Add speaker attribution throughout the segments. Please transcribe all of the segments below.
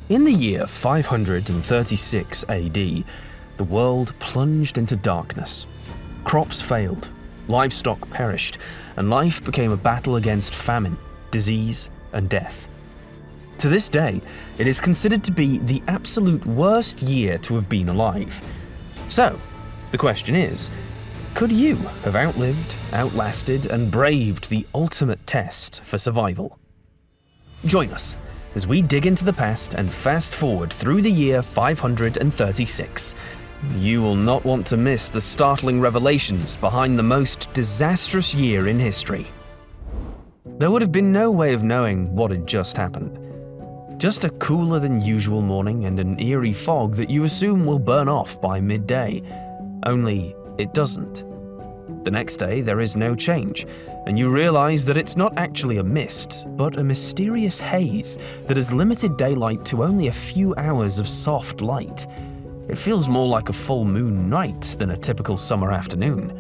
Speaker 1: In the year 536 AD, the world plunged into darkness. Crops failed, livestock perished, and life became a battle against famine, disease, and death. To this day, it is considered to be the absolute worst year to have been alive. So, the question is, could you have outlived, outlasted, and braved the ultimate test for survival? Join us as we dig into the past and fast forward through the year 536. You will not want to miss the startling revelations behind the most disastrous year in history. There would have been no way of knowing what had just happened. Just a cooler than usual morning and an eerie fog that you assume will burn off by midday. Only it doesn't. The next day, there is no change, and you realize that it's not actually a mist, but a mysterious haze that has limited daylight to only a few hours of soft light. It feels more like a full moon night than a typical summer afternoon.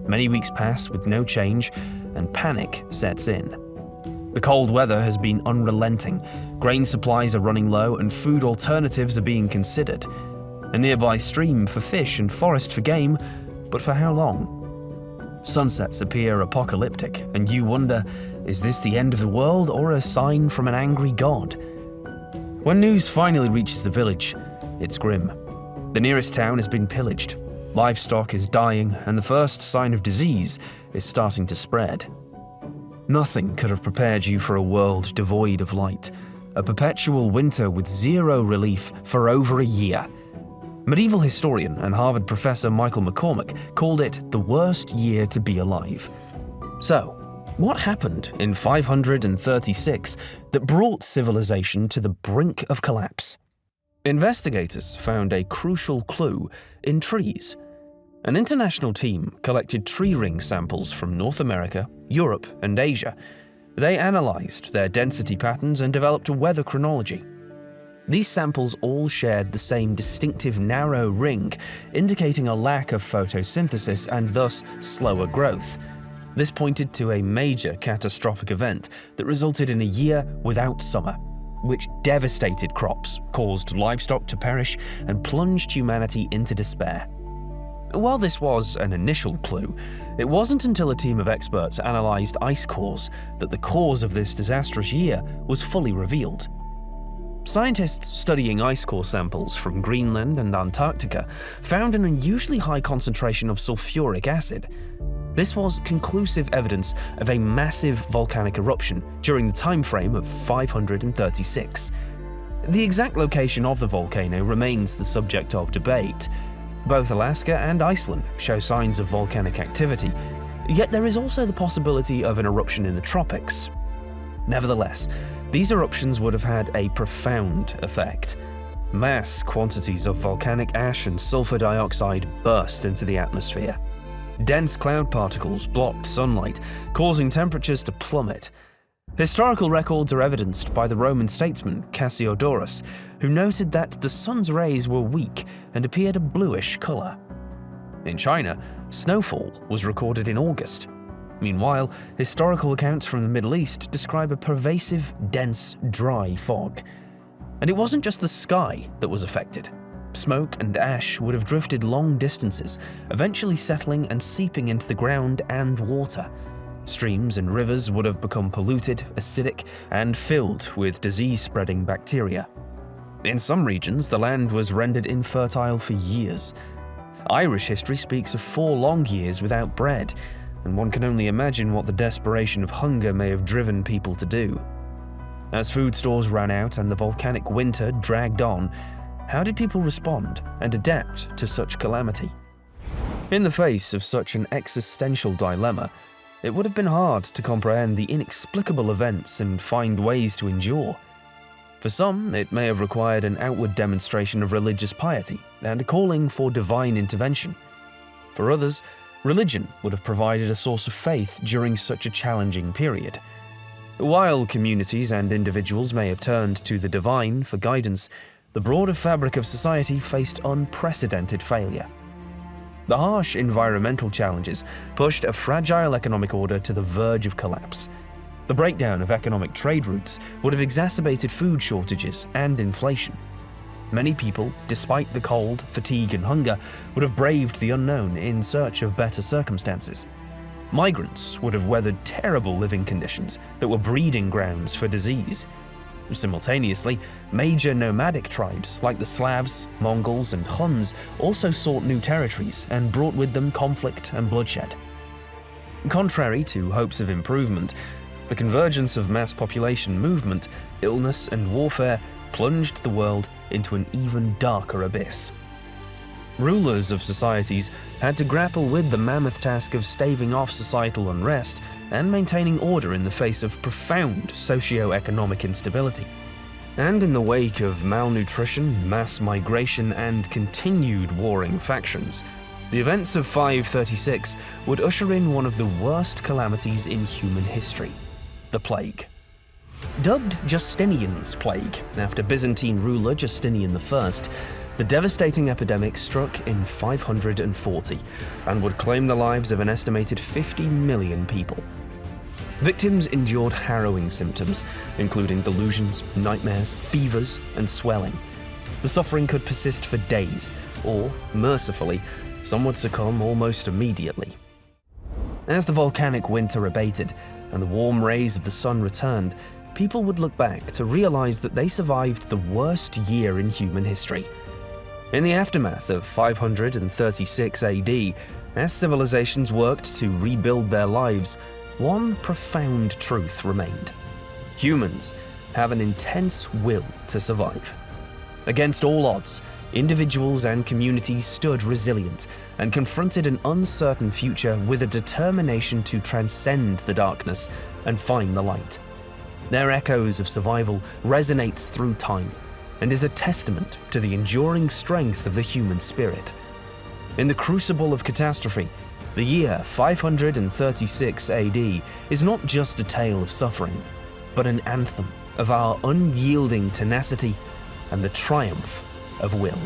Speaker 1: Many weeks pass with no change, and panic sets in. The cold weather has been unrelenting, grain supplies are running low, and food alternatives are being considered. A nearby stream for fish and forest for game, but for how long? Sunsets appear apocalyptic, and you wonder, is this the end of the world or a sign from an angry god? When news finally reaches the village, it's grim. The nearest town has been pillaged, livestock is dying, and the first sign of disease is starting to spread. Nothing could have prepared you for a world devoid of light, a perpetual winter with zero relief for over a year. Medieval historian and Harvard professor Michael McCormick called it the worst year to be alive. So, what happened in 536 that brought civilization to the brink of collapse? Investigators found a crucial clue in trees. An international team collected tree ring samples from North America, Europe, and Asia. They analyzed their density patterns and developed a weather chronology. These samples all shared the same distinctive narrow ring, indicating a lack of photosynthesis and thus slower growth. This pointed to a major catastrophic event that resulted in a year without summer, which devastated crops, caused livestock to perish, and plunged humanity into despair. While this was an initial clue, it wasn't until a team of experts analyzed ice cores that the cause of this disastrous year was fully revealed. Scientists studying ice core samples from Greenland and Antarctica found an unusually high concentration of sulfuric acid. This was conclusive evidence of a massive volcanic eruption during the time frame of 536. The exact location of the volcano remains the subject of debate. Both Alaska and Iceland show signs of volcanic activity, yet there is also the possibility of an eruption in the tropics. Nevertheless, these eruptions would have had a profound effect. Mass quantities of volcanic ash and sulfur dioxide burst into the atmosphere. Dense cloud particles blocked sunlight, causing temperatures to plummet. Historical records are evidenced by the Roman statesman Cassiodorus, who noted that the sun's rays were weak and appeared a bluish color. In China, snowfall was recorded in August. Meanwhile, historical accounts from the Middle East describe a pervasive, dense, dry fog. And it wasn't just the sky that was affected. Smoke and ash would have drifted long distances, eventually settling and seeping into the ground and water. Streams and rivers would have become polluted, acidic, and filled with disease-spreading bacteria. In some regions, the land was rendered infertile for years. Irish history speaks of 4 long years without bread, and one can only imagine what the desperation of hunger may have driven people to do. As food stores ran out and the volcanic winter dragged on, how did people respond and adapt to such calamity? In the face of such an existential dilemma, it would have been hard to comprehend the inexplicable events and find ways to endure. For some, it may have required an outward demonstration of religious piety and a calling for divine intervention. For others, religion would have provided a source of faith during such a challenging period. While communities and individuals may have turned to the divine for guidance, the broader fabric of society faced unprecedented failure. The harsh environmental challenges pushed a fragile economic order to the verge of collapse. The breakdown of economic trade routes would have exacerbated food shortages and inflation. Many people, despite the cold, fatigue, and hunger, would have braved the unknown in search of better circumstances. Migrants would have weathered terrible living conditions that were breeding grounds for disease. Simultaneously, major nomadic tribes like the Slavs, Mongols, and Huns also sought new territories and brought with them conflict and bloodshed. Contrary to hopes of improvement, the convergence of mass population movement, illness, and warfare plunged the world into an even darker abyss. Rulers of societies had to grapple with the mammoth task of staving off societal unrest and maintaining order in the face of profound socio-economic instability. And in the wake of malnutrition, mass migration, and continued warring factions, the events of 536 would usher in one of the worst calamities in human history: the plague. Dubbed Justinian's Plague after Byzantine ruler Justinian I, the devastating epidemic struck in 540 and would claim the lives of an estimated 50 million people. Victims endured harrowing symptoms, including delusions, nightmares, fevers, and swelling. The suffering could persist for days, or, mercifully, some would succumb almost immediately. As the volcanic winter abated and the warm rays of the sun returned, people would look back to realize that they survived the worst year in human history. In the aftermath of 536 AD, as civilizations worked to rebuild their lives, one profound truth remained. Humans have an intense will to survive. Against all odds, individuals and communities stood resilient and confronted an uncertain future with a determination to transcend the darkness and find the light. Their echoes of survival resonates through time and is a testament to the enduring strength of the human spirit. In the crucible of catastrophe, the year 536 AD is not just a tale of suffering, but an anthem of our unyielding tenacity and the triumph of will.